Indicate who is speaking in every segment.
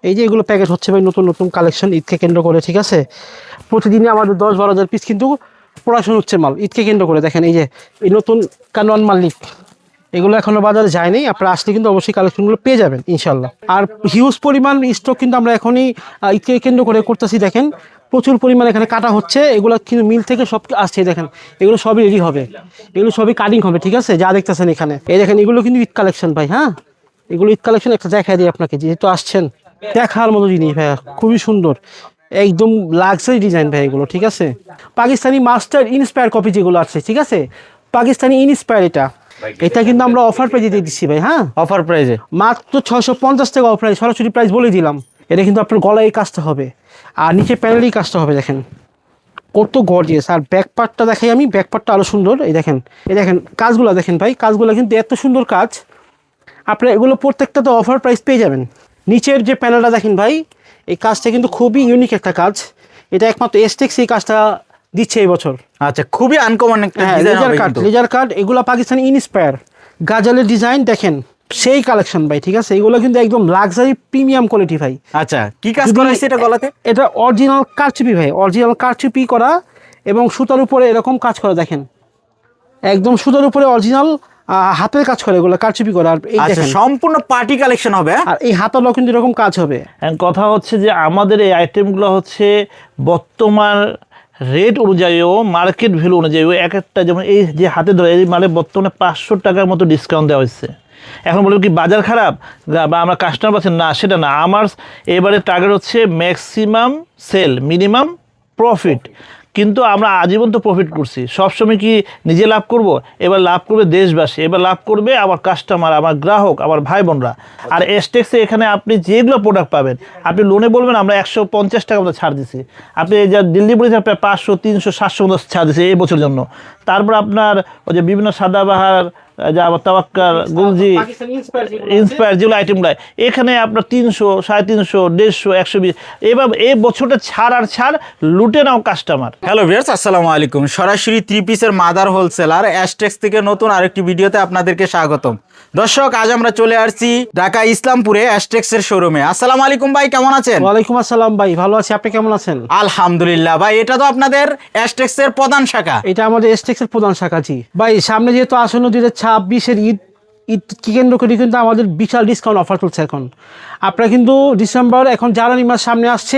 Speaker 1: এই যে এগুলো প্যাকেট হচ্ছে ভাই নতুন নতুন কালেকশন ঈদকে কেন্দ্র করে, ঠিক আছে। প্রতিদিনই আমাদের 10-12 হাজার পিস কিন্তু প্রোডাকশন হচ্ছে মাল ঈদকে কেন্দ্র করে। দেখেন এই যে এই নতুন কানোয়ান মালিক, এগুলো এখনো বাজারে যায়নি, আপনারা আসলে কিন্তু অবশ্যই কালেকশনগুলো পেয়ে যাবেন ইনশাল্লাহ। আর হিউজ পরিমাণ স্টক কিন্তু আমরা এখনই ঈদকে কেন্দ্র করে করতেছি। দেখেন প্রচুর পরিমাণ এখানে কাটা হচ্ছে, এগুলো কিন্তু মিল থেকে সব আসছে। দেখেন এগুলো সবই রেডি হবে, এগুলো সবই কাটিং হবে, ঠিক আছে। যা দেখতেছেন এখানে এই দেখেন এগুলো কিন্তু ঈদ কালেকশন ভাই। হ্যাঁ, এগুলো ঈদ কালেকশন একটা দেখা দিই আপনাকে, যেহেতু আসছেন দেখার মতো জিনিস ভাইয়া, খুবই সুন্দর, একদম লাক্সারি ডিজাইন ভাই এগুলো, ঠিক আছে। পাকিস্তানি মাস্টার ইন্সপায়ার কপি যেগুলো আছে, ঠিক আছে, পাকিস্তানি ইন্সপায়ার এটা কিন্তু আমরা অফার প্রাইজে দিয়ে দিচ্ছি ভাই। হ্যাঁ,
Speaker 2: অফার প্রাইজে
Speaker 1: মাত্র 650 টাকা অফার, সরাসরি প্রাইস বলে দিলাম। এটা কিন্তু আপনার গলায় এই কাজটা হবে আর নিচে প্যানেলেই কাজটা হবে। দেখেন কত গর্জিয়াস। আর ব্যাক পার্টটা দেখাই আমি, ব্যাক পার্টটা আরো সুন্দর। এই দেখেন কাজগুলো দেখেন ভাই, কাজগুলো কিন্তু এত সুন্দর কাজ। আপনারা এগুলো প্রত্যেকটা তো অফার প্রাইস পেয়ে যাবেন। নিচের যে প্যানেলটা দেখেন ভাই, এই কাজটা কিন্তু খুবই ইউনিক একটা কাজ। এটা একমাত্র এসটেক্স এই কাজটা দিচ্ছে এই বছর।
Speaker 2: আচ্ছা, খুবই আনকমন একটা ডিজাইন হবে কিন্তু।
Speaker 1: লেজার কাট এগুলো পাকিস্তানি ইন্সপায়ার গাজালের ডিজাইন দেখেন, সেই কালেকশন ভাই, ঠিক আছে। এগুলো কিন্তু একদম লাক্সারি প্রিমিয়াম কোয়ালিটি ভাই।
Speaker 2: আচ্ছা, কি কাজ করা হয়েছে এটা গলাতে?
Speaker 1: এটা অরিজিনাল কারচুপি ভাই, অরিজিনাল কারচুপি করা এবং সুতার উপরে এরকম কাজ করা। দেখেন একদম সুতার উপরে অরিজিনাল হাতের কাজ করে, এগুলো কারচুপি করা। আর এই
Speaker 2: আচ্ছা,
Speaker 1: দেখেন
Speaker 2: সম্পূর্ণ পার্টি কালেকশন হবে।
Speaker 1: আর এই হাতাটাও কিন্তু এরকম কাজ হবে।
Speaker 3: কথা হচ্ছে যে আমাদের এই আইটেমগুলো হচ্ছে বর্তমান রেট অনুযায়ীও মার্কেট ভ্যালু অনুযায়ীও এক একটা, যেমন এই যে হাতে ধরে এই মানে বর্তমানে 500 টাকার মতো ডিসকাউন্ট দেওয়া হচ্ছে। এখন বলবো কি বাজার খারাপ বা আমরা কাস্টমার পাচ্ছি না, সেটা না। আমার এবারে টার্গেট হচ্ছে ম্যাক্সিমাম সেল, মিনিমাম প্রফিট। কিন্তু আমরা আজীবন তো প্রফিট করছি, সবসময় কি নিজে লাভ করব? এবার লাভ করবে দেশবাসী, এবার লাভ করবে আমার কাস্টমার, আমার গ্রাহক, আমার ভাই বোনরা। আর এসটেক্সে এখানে আপনি যেগুলো প্রোডাক্ট পাবেন, আপনি লোনে বলবেন আমরা 150 টাকা মতো ছাড় দিছি। আপনি যা দিল্লি বলেছেন আপনার 500, 300, 700 মতো ছাড় দিছি এই বছরের জন্য। তারপর আপনার ওই যে বিভিন্ন সাদাবাহার, যা আবার তাওয়াক্কাল, গুলজি, ইন্সপায়ার যেগুলো আইটেমগুলো, এখানে আপনার 300, 350, 150, 120, এবার এই বছরটা ছাড় আর ছাড়, লুটে নাও কাস্টমার।
Speaker 2: হ্যালো ভিউয়ার্স, আসসালামু আলাইকুম। সরাসরি 3 পিসের মাদার হোলসেলার অ্যাশটেক্স থেকে নতুন আরেকটি ভিডিওতে আপনাদেরকে স্বাগতম। দর্শক, আজ আমরা চলে আসছি ঢাকা ইসলামপুরে অ্যাশটেক্সের শোরুমে। আসসালামু আলাইকুম ভাই, কেমন আছেন?
Speaker 1: ওয়ালাইকুম আসসালাম ভাই, ভালো আছি, আপনি কেমন আছেন?
Speaker 2: আলহামদুলিল্লাহ ভাই, এটা তো আপনাদের অ্যাশটেক্সের প্রধান শাখা।
Speaker 1: এটা আমাদের এসটেক্সের প্রধান শাখা। জি ভাই, সামনে যেহেতু আসন্ন 2026-এর ঈদ কি কেন্দ্র করে কিন্তু আমাদের বিশাল ডিসকাউন্ট অফার চলছে এখন। আপনারা কিন্তু ডিসেম্বর, এখন জানুয়ারি মাস সামনে আসছে,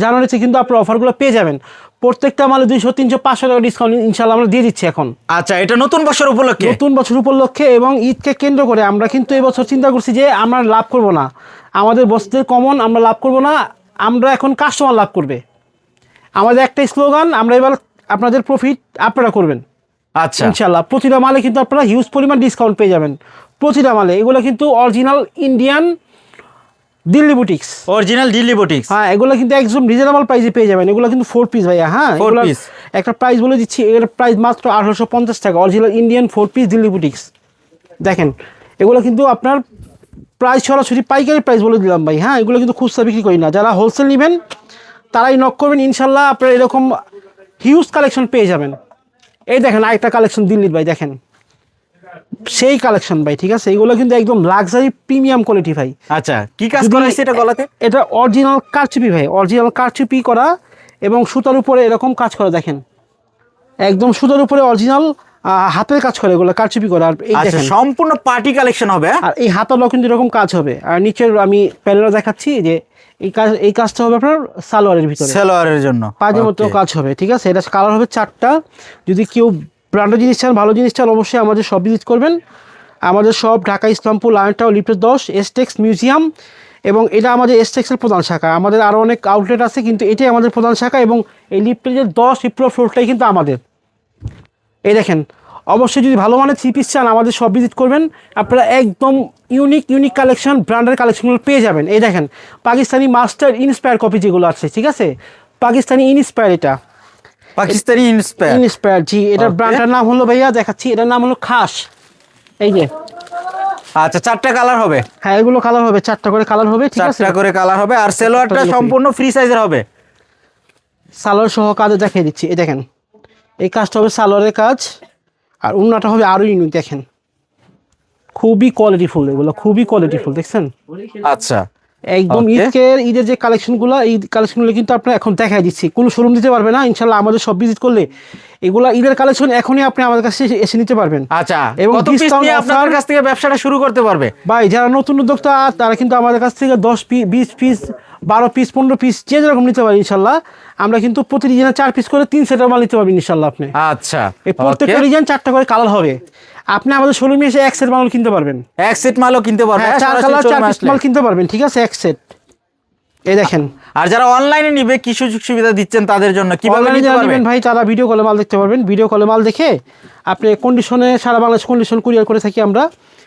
Speaker 1: জানুয়ারিতে কিন্তু আপনার অফারগুলো পেয়ে যাবেন। প্রত্যেকটা মালে 200, 300, 500 টাকা ডিসকাউন্ট ইনশাল্লাহ আমরা দিয়ে দিচ্ছি এখন।
Speaker 2: আচ্ছা, এটা নতুন বছর উপলক্ষে?
Speaker 1: নতুন বছর উপলক্ষে এবং ঈদকে কেন্দ্র করে আমরা কিন্তু এবছর চিন্তা করছি যে আমরা লাভ করব না, আমাদের বস্তিদের কমন আমরা লাভ করব না, আমরা এখন কাস্টমার লাভ করবে। আমাদের একটাই স্লোগান, আমরা এবার আপনাদের প্রফিট আপনারা করবেন।
Speaker 2: আচ্ছা,
Speaker 1: ইনশাল্লাহ প্রতিটা মালে কিন্তু আপনারা হিউজ পরিমাণ ডিসকাউন্ট পেয়ে যাবেন। প্রতিটা মালে এগুলো কিন্তু original Indian Delhi boutiques,
Speaker 2: original Delhi boutiques.
Speaker 1: হ্যাঁ, এগুলো কিন্তু একদম রিজনেবল প্রাইসে পেয়ে যাবেন। এগুলো কিন্তু 4 পিস ভাইয়া। হ্যাঁ,
Speaker 2: 4
Speaker 1: এগুলো
Speaker 2: piece।
Speaker 1: একটা প্রাইস বলে দিচ্ছি, এর প্রাইস মাত্র 1850 টাকা, original Indian 4 piece Delhi boutiques. দেখেন এগুলো কিন্তু আপনার প্রাইস সরাসরি পাইকারি প্রাইস বলে দিলাম ভাই। হ্যাঁ, এগুলো কিন্তু খুচরা বিক্রি করি না, যারা হোলসেল নেবেন তারাই নক করবেন, ইনশাল্লাহ আপনারা এরকম হিউজ কালেকশন পেয়ে যাবেন। এই দেখেন আরেকটা কালেকশন দিল্লির ভাই, দেখেন সেই কালেকশন ভাই, ঠিক আছে। এগুলো কিন্তু একদম লাক্সারি প্রিমিয়াম কোয়ালিটি ভাই।
Speaker 2: আচ্ছা, কি কাজ করা হয়েছে এটা গলাতে?
Speaker 1: এটা অরিজিনাল কারচুপি ভাই, অরিজিনাল কারচুপি করা এবং সুতার উপরে এরকম কাজ করা। দেখেন একদম সুতার উপরে অরিজিনাল হাতের কাজ করে, এগুলো কারচুপি করা। আর এই
Speaker 2: আচ্ছা,
Speaker 1: দেখেন
Speaker 2: সম্পূর্ণ পার্টি কালেকশন হবে।
Speaker 1: আর এই হাতাটাও কিন্তু এরকম কাজ হবে। আর নিচের আমি প্যানেলটা দেখাচ্ছি যে এই কাজটা হবে আপনার সালোয়ারের ভিতরে,
Speaker 2: সেলোয়ারের জন্য
Speaker 1: পাঁচের মতো কাজ হবে, ঠিক আছে। এটা কালার হবে 4টা। যদি কেউ ব্র্যান্ডের জিনিস চান, ভালো জিনিস চান, অবশ্যই আমাদের সব ভিজিট করবেন। আমাদের সব ঢাকা ইসলামপুর লায়নটাও লিফটের 10 এসটেক্স মিউজিয়াম, এবং এটা আমাদের এসটেক্সের প্রধান শাখা। আমাদের আরও অনেক আউটলেট আছে কিন্তু এটাই আমাদের প্রধান শাখা, এবং এই লিফটের যে 10 হিপ্রো ফ্লোরটাই কিন্তু আমাদের। এই দেখেন, অবশ্যই যদি ভালো মানের 3 পিস চান আমাদের সব ভিজিট করবেন, আপনারা একদম ইউনিক কালেকশন, ব্র্যান্ডের কালেকশনগুলো পেয়ে যাবেন। এই দেখেন পাকিস্তানি মাস্টার ইন্সপায়ার কপি যেগুলো আছে, ঠিক আছে, পাকিস্তানি ইন্সপায়ার, এটা
Speaker 2: পাকিস্তানি
Speaker 1: ইন্সপায়ার। জি, এটার ব্র্যান্ডের নাম হলো ভাইয়া দেখাচ্ছি, এটার নাম হলো খাস। এই যে
Speaker 2: আচ্ছা, 4টা কালার হবে?
Speaker 1: হ্যাঁ, এগুলো কালার হবে, 4টা করে কালার হবে, ঠিক আছে।
Speaker 2: 4টা করে কালার হবে। আর সেলোয়ারটা সম্পূর্ণ ফ্রি সাইজের হবে?
Speaker 1: সালোয়ার সহ কাজে দেখিয়ে দিচ্ছি। এই দেখেন এই কাজটা হবে সালোয়ারের কাজ, আর উন্নাটা হবে আরো ইউনিক। দেখেন খুবই কোয়ালিটিফুল, এগুলো খুবই কোয়ালিটিফুল, দেখছেন।
Speaker 2: আচ্ছা,
Speaker 1: একদম
Speaker 2: Okay.
Speaker 1: ঈদের যে কালেকশনগুলো, এই কালেকশনগুলো কিন্তু আপনার এখন দেখাই দিচ্ছি। কোনো শোরুম দিতে পারবে না ইনশাল্লাহ, আমাদের সব ভিজিট করলে এগুলা ঈদের কালেকশন এখনই আপনি আমাদের কাছে এসে নিতে পারবেন।
Speaker 2: আচ্ছা,
Speaker 1: এবং
Speaker 2: কত পিস
Speaker 1: discount
Speaker 2: নিয়ে
Speaker 1: offer-
Speaker 2: আপনাদের কাছ থেকে ব্যবসাটা শুরু করতে পারবে?
Speaker 1: ভাই যারা নতুন উদ্যোক্তা তারা কিন্তু আমাদের কাছ থেকে 10 পিস 20 পিস 12 পিস 15 পিস যে যেরকম নিতে পারি ইনশাল্লাহ। আমরা কিন্তু প্রতি ডিজাইনে 4 পিস করে 3 সেটের মাল নিতে পারবেন ইনশাল্লাহ আপনি।
Speaker 2: আচ্ছা,
Speaker 1: এই প্রত্যেকটা
Speaker 2: okay.
Speaker 1: ডিজাইন 4টা করে কালার হবে। আপনি আমাদের শোরুমে এসে এক সেট মাল কিনতে পারবেন।
Speaker 2: এক সেট মালও কিনতে পারবে,
Speaker 1: হ্যাঁ, 4
Speaker 2: সরাসরি
Speaker 1: কালার 4
Speaker 2: showroom
Speaker 1: পিস
Speaker 2: আসলে।
Speaker 1: মাল কিনতে পারবেন, ঠিক আছে, এক সেট। এই দেখেন,
Speaker 2: আর যারা অনলাইনে নিবে কি সুযোগ সুবিধা দিচ্ছেন তাদের জন্য, কিভাবে
Speaker 1: অনলাইনে
Speaker 2: নিতে
Speaker 1: যারা
Speaker 2: পারবে?
Speaker 1: নেবেন ভাই তারা ভিডিও কলে মাল দেখতে পারবেন। ভিডিও কলে মাল দেখে আপনি কন্ডিশনে, সারা বাংলাদেশ কন্ডিশন কুরিয়ার করে থাকি আমরা।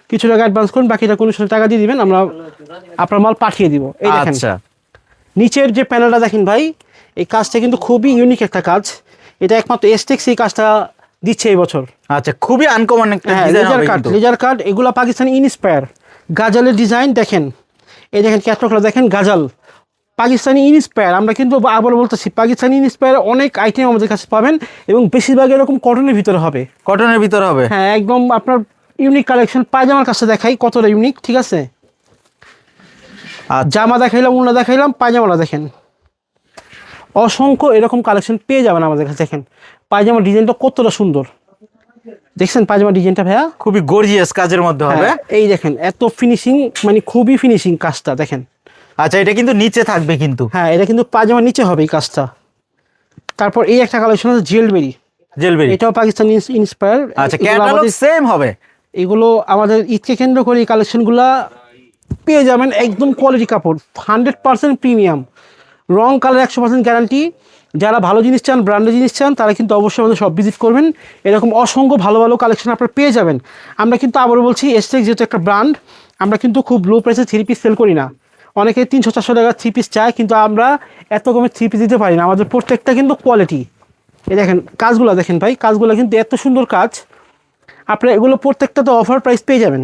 Speaker 1: কিছু টাকা অ্যাডভান্স করুন, বাকিটা কন্ডিশনে টাকা দিয়ে দিবেন, আমরা আপনার মাল পাঠিয়ে দিব। এই দেখেন
Speaker 2: আচ্ছা,
Speaker 1: নিচের যে প্যানেলটা দেখেন ভাই, এই কাজটা কিন্তু খুবই ইউনিক একটা কাজ। এটা একমাত্র এসটেক্স এই কাজটা দিচ্ছে এই বছর।
Speaker 2: আচ্ছা, খুবই আনকমন একটা
Speaker 1: হ্যাঁ,
Speaker 2: ডিজাইন
Speaker 1: লেজার
Speaker 2: হবে
Speaker 1: কাট,
Speaker 2: কিন্তু।
Speaker 1: লেজার কাট, এগুলো পাকিস্তানি ইনস্পায়ার গাজালের ডিজাইন দেখেন। এই দেখেন ক্যাটলগটা দেখেন, গাজাল পাকিস্তানি ইনস্পায়ার। আমরা কিন্তু আবার বলতেছি, পাকিস্তানি ইনস্পায়ার অনেক আইটেম আমাদের কাছে পাবেন এবং বেশিরভাগ এরকম কটনের ভিতরে হবে।
Speaker 2: কটনের ভিতর হবে।
Speaker 1: হ্যাঁ, একদম আপনার ইউনিক কালেকশন। পায়জামার কাছে দেখাই কতটা ইউনিক, ঠিক আছে।
Speaker 2: আচ্ছা,
Speaker 1: জামা দেখাইলাম, উন্না দেখাইলাম, পায়জামাটা দেখেন। অসংখ্য এরকম কালেকশন পেয়ে যাবেন আমাদের কাছে। দেখেন পায়জামার ডিজাইনটা কতটা সুন্দর, দেখছেন পায়জামার ডিজাইনটা ভাইয়া?
Speaker 2: খুবই গর্জিয়াস কাজের মধ্যে হবে।
Speaker 1: হ্যাঁ, এই দেখেন এত ফিনিশিং, মানে খুবই ফিনিশিং কাজটা দেখেন।
Speaker 2: আচ্ছা, এটা কিন্তু নিচে থাকবে কিন্তু।
Speaker 1: হ্যাঁ, এটা কিন্তু পায়জামার নিচে হবে এই কাজটা। তারপর এই একটা কালেকশন আছে জুয়েলবেরি,
Speaker 2: জেলবেরি।
Speaker 1: এটাও পাকিস্তানি ইন্সপায়ার।
Speaker 2: আচ্ছা, ক্যাটালগ সেম হবে।
Speaker 1: এগুলো আমাদের ঈদকে কেন্দ্র করে এই কালেকশনগুলা পেয়ে যাবেন। একদম কোয়ালিটি কাপড়, 100% প্রিমিয়াম, রং কালার 100% গ্যারান্টি। যারা ভালো জিনিস চান, ব্র্যান্ডের জিনিস চান, তারা কিন্তু অবশ্যই আমাদের সব ভিজিট করবেন। এরকম অসংখ্য ভালো ভালো কালেকশন আপনারা পেয়ে যাবেন। আমরা কিন্তু আবারও বলছি, এসটেক্স যেহেতু একটা ব্র্যান্ড, আমরা কিন্তু খুব লো প্রাইসে 3 পিস সেল করি না। অনেকে 300-400 টাকা 3 পিস চায়, কিন্তু আমরা এত কমে 3 পিস দিতে পারি না। আমাদের প্রত্যেকটা কিন্তু কোয়ালিটি। এই দেখেন কাজগুলো দেখেন ভাই, কাজগুলো কিন্তু এত সুন্দর কাজ। আপনারা এগুলো প্রত্যেকটা তো অফার প্রাইস পেয়ে যাবেন,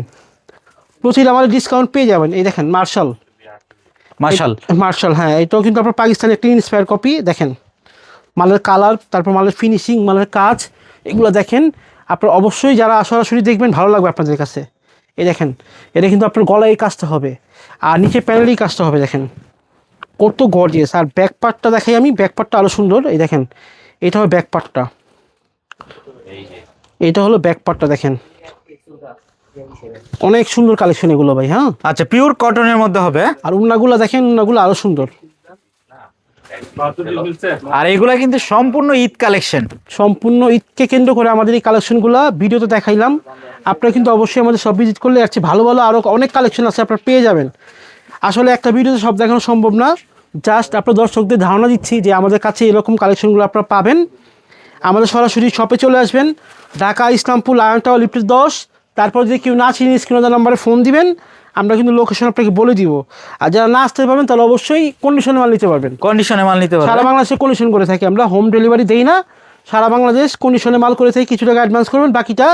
Speaker 1: প্রচুর আমাদের ডিসকাউন্ট পেয়ে যাবেন। এই দেখেন মার্শাল, মার্শাল, হ্যাঁ, এটাও কিন্তু আপনার পাকিস্তানি একটা ইন্সপায়ার কপি। দেখেন মালের কালার, তারপর মালের ফিনিশিং, মালের কাজ, এগুলো দেখেন। আপনার অবশ্যই যারা সরাসরি দেখবেন ভালো লাগবে আপনাদের কাছে। এই দেখেন, এটা কিন্তু আপনার গলায় এই কাজটা হবে, আর নিচে প্যানেলেই কাজটা হবে। দেখেন কত গর্জিয়াস। আর ব্যাক পার্টটা দেখাই আমি, ব্যাক পার্টটা আরও সুন্দর। এই দেখেন, এটা হবে ব্যাক পার্টটা, এটা হলো ব্যাক পার্টটা। দেখেন অনেক সুন্দর কালেকশন এগুলো ভাই। হ্যাঁ,
Speaker 2: আচ্ছা, পিওর কটনের মধ্যে হবে।
Speaker 1: আর উন্নাগুলো দেখেন, উন্নাগুলো আরও সুন্দর।
Speaker 2: আর এগুলা কিন্তু সম্পূর্ণ ঈদ কালেকশন।
Speaker 1: সম্পূর্ণ ঈদকে কেন্দ্র করে আমাদের এই কালেকশনগুলো ভিডিওতে দেখাইলাম। আপনারা কিন্তু অবশ্যই আমাদের সব ভিজিট করলে যাচ্ছে, ভালো ভালো আরও অনেক কালেকশন আছে, আপনারা পেয়ে যাবেন। আসলে একটা ভিডিওতে সব দেখানো সম্ভব না, জাস্ট আপনার দর্শকদের ধারণা দিচ্ছি যে আমাদের কাছে এরকম কালেকশনগুলো আপনারা পাবেন। আমাদের সরাসরি শপে চলে আসবেন, ঢাকা ইসলামপুর লায়ন টাওয়ার লিফটের 10। তারপর যদি কেউ না চিনি, স্ক্রিনে নাম্বারে ফোন দিবেন, আমরা কিন্তু লোকেশন আপনাকে বলে দিব। আর যারা না আসতে পারবেন তাহলে অবশ্যই কন্ডিশনে মাল নিতে পারবেন।
Speaker 2: কন্ডিশনে মাল নিতে
Speaker 1: সারা
Speaker 2: পারবে।
Speaker 1: বাংলাদেশে কন্ডিশন করে থাকি আমরা, হোম ডেলিভারি দেই না। সারা বাংলাদেশ কন্ডিশনে মাল করে থাকি, কিছু টাকা অ্যাডভান্স করবেন, বাকিটা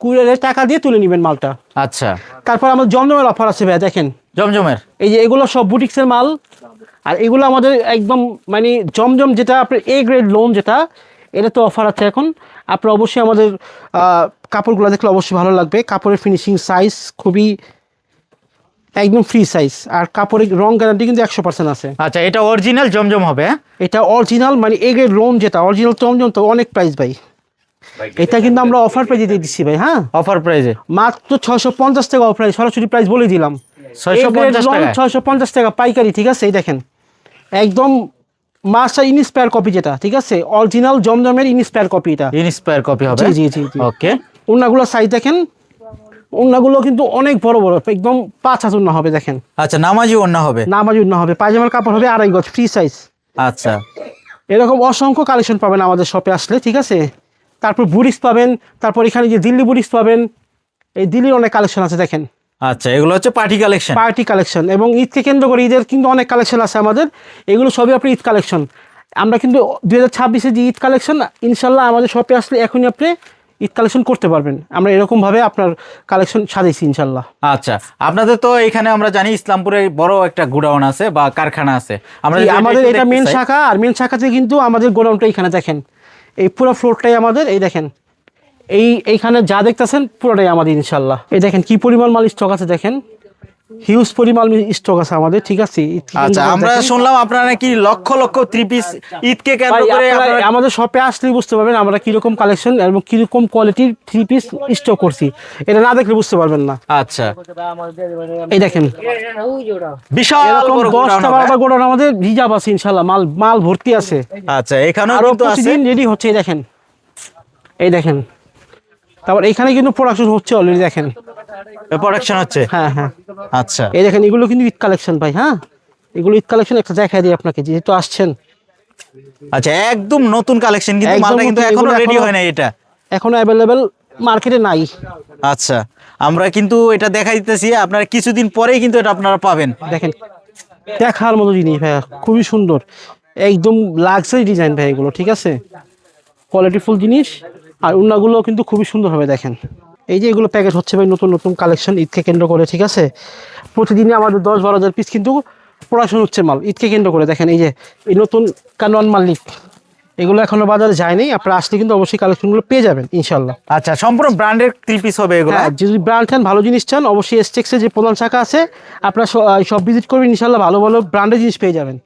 Speaker 1: কুরিয়ারের টাকা দিয়ে তুলে নেবেন মালটা।
Speaker 2: আচ্ছা,
Speaker 1: তারপর আমাদের জমজমের অফার আছে ভাই, দেখেন
Speaker 2: জমজমের।
Speaker 1: এই যে এগুলো সব বুটিক্সের মাল। আর এগুলো আমাদের একদম মানে জমজম, যেটা আপনার এ গ্রেড লোন, যেটা এটা তো অফার আছে এখন। আপনার অবশ্যই আমাদের কাপড়গুলো দেখলে অবশ্যই ভালো লাগবে। কাপড়ের ফিনিশিং, সাইজ খুবই একদম ফ্রি সাইজ, আর কাপড়ের রং গ্যারান্টি কিন্তু 100% আছে।
Speaker 2: আচ্ছা, এটা অরিজিনাল জমজম হবে।
Speaker 1: এটা অরিজিনাল মানে এ গ্রেড লোন, যেটা অরিজিনাল জমজম, তো অনেক প্রাইস ভাই। এটা কিন্তু আমরা অফার প্রাইজে দিয়ে দিচ্ছি ভাই। হ্যাঁ,
Speaker 2: অফার প্রাইজে
Speaker 1: মাত্র 650 টাকা অফার, সরাসরি প্রাইস বলে দিলাম।
Speaker 2: 650 টাকা।
Speaker 1: 650 টাকা পাইকারি, ঠিক আছে। এই দেখেন একদম মাস্টার ইনস্পায়ার কপি, যেটা ঠিক আছে, অরিজিনাল জমজমের ইনস্পায়ার কপি এটা।
Speaker 2: ইনস্পায়ার কপি হবে।
Speaker 1: জি জি জি জি।
Speaker 2: ওকে।
Speaker 1: ওন্নাগুলো সাইজ দেখেন, ওন্নাগুলো কিন্তু অনেক বড় বড়, একদম 5 হাত ওন্না হবে। দেখেন
Speaker 2: আচ্ছা, নামাজি ওন্না হবে।
Speaker 1: নামাজি ওন্না হবে, পায়জামার কাপড় হবে 2.5 গজ, ফ্রি সাইজ।
Speaker 2: আচ্ছা,
Speaker 1: এরকম অসংখ্য কালেকশন পাবেন আমাদের শপে আসলে, ঠিক আছে। তারপর বুরিক্স পাবেন, তারপর এখানে যে দিল্লি বুরিক্স পাবেন, এই দিল্লির অনেক কালেকশন আছে দেখেন।
Speaker 2: আচ্ছা, এগুলো হচ্ছে পার্টি কালেকশন।
Speaker 1: পার্টি কালেকশন, এবং ঈদকে কেন্দ্র করে ঈদের কিন্তু অনেক কালেকশন আছে আমাদের। এগুলো সবই আপনার ঈদ কালেকশন। আমরা কিন্তু 2026-এ যে ঈদ কালেকশন, ইনশাল্লাহ আমাদের শপে আসলে এখনই আপনি ঈদ কালেকশন করতে পারবেন। আমরা এরকমভাবে আপনার কালেকশন সাজাইছি ইনশাল্লাহ।
Speaker 2: আচ্ছা, আপনাদের তো এখানে আমরা জানি ইসলামপুরে বড় একটা গোডাউন আছে বা কারখানা আছে। আমরা
Speaker 1: জি,
Speaker 2: যদি
Speaker 1: আমাদের
Speaker 2: একটু
Speaker 1: এটা
Speaker 2: দেখতে
Speaker 1: মেন
Speaker 2: চাই।
Speaker 1: শাখা, আর মেন শাখাতে কিন্তু আমাদের গোডাউনটা এখানে দেখেন, এই পুরো ফ্লোরটাই আমাদের। এই দেখেন, এইখানে যা দেখতেছেন পুরোটাই আমাদের ইনশাল্লাহ। এই দেখেন কি পরিমাণ মাল স্টক আছে দেখেন। হিউজ পরিমাণ স্টক আছে আমাদের, ঠিক আছে।
Speaker 2: আচ্ছা, আমরা শুনলাম আপনারা নাকি লক্ষ লক্ষ থ্রি পিস ঈদকে কেন্দ্র করে আপনারা-
Speaker 1: আমাদের শপে আসলেই বুঝতে পারবেন আমরা কিরকম কালেকশন এবং কিরকম কোয়ালিটির থ্রি পিস স্টক করছি, এটা না দেখলে বুঝতে পারবেন না।
Speaker 2: আচ্ছা,
Speaker 1: এই দেখেন
Speaker 2: বিশাল
Speaker 1: এরকম
Speaker 2: বড়
Speaker 1: 10টা
Speaker 2: গোডাউন হবে।
Speaker 1: 12টা গোডাউন আমাদের রিজার্ভ আছে ইনশাআল্লাহ, মাল মাল ভর্তি আছে,
Speaker 2: আচ্ছা, এখানেও
Speaker 1: আরো
Speaker 2: কিন্তু আছে
Speaker 1: প্রতিদিন রেডি হচ্ছে। এই দেখেন, এই দেখেন, তারপর এখানে কিন্তু প্রোডাকশন হচ্ছে অলরেডি, দেখেন।
Speaker 2: প্রোডাকশন হচ্ছে।
Speaker 1: হ্যাঁ হ্যাঁ,
Speaker 2: আচ্ছা,
Speaker 1: এই দেখেন এগুলো কিন্তু ঈদ কালেকশন ভাই। হ্যাঁ, এগুলো ঈদ কালেকশন, একটা দেখাই দিই আপনাকে যেহেতু আসছেন।
Speaker 2: আচ্ছা, একদম নতুন কালেকশন, কিন্তু
Speaker 1: একদম
Speaker 2: মালটা কিন্তু
Speaker 1: নতুন,
Speaker 2: এখনো
Speaker 1: এগুলো
Speaker 2: রেডি
Speaker 1: এখনো-
Speaker 2: হয় না এটা।
Speaker 1: এখনো অ্যাভেলেবেল মার্কেটে নাই।
Speaker 2: আচ্ছা, আমরা কিন্তু এটা দেখাই দিতেছি, আপনারা কিছুদিন পরেই কিন্তু এটা আপনারা পাবেন।
Speaker 1: দেখেন দেখার মতো জিনিস ভাইয়া, খুবই সুন্দর, একদম লাক্সারি ডিজাইন ভাই এগুলো, ঠিক আছে, কোয়ালিটিফুল জিনিস। আর উন্নাগুলো কিন্তু খুবই সুন্দর হবে, দেখেন। এই যে এগুলো প্যাকেট হচ্ছে ভাই নতুন নতুন কালেকশন ঈদকে কেন্দ্র করে, ঠিক আছে। প্রতিদিনই আমাদের 10-12 হাজার পিস কিন্তু প্রোডাকশন হচ্ছে মাল ঈদকে কেন্দ্র করে। দেখেন এই যে এই নতুন কানোয়ান মালিক, এগুলো এখনো বাজারে যায়নি, আপনারা আসলে কিন্তু অবশ্যই কালেকশনগুলো পেয়ে যাবেন ইনশাল্লাহ।
Speaker 2: আচ্ছা, সম্পূর্ণ ব্র্যান্ডের থ্রি পিস হবে এগুলো।
Speaker 1: হ্যাঁ, যদি ব্র্যান্ড চান, ভালো জিনিস চান, অবশ্যই এসটেক্সের যে প্রধান শাখা আছে আপনারা সব ভিজিট করবেন, ইনশাল্লাহ ভালো ভালো ব্র্যান্ডের জিনিস পেয়ে যাবেন।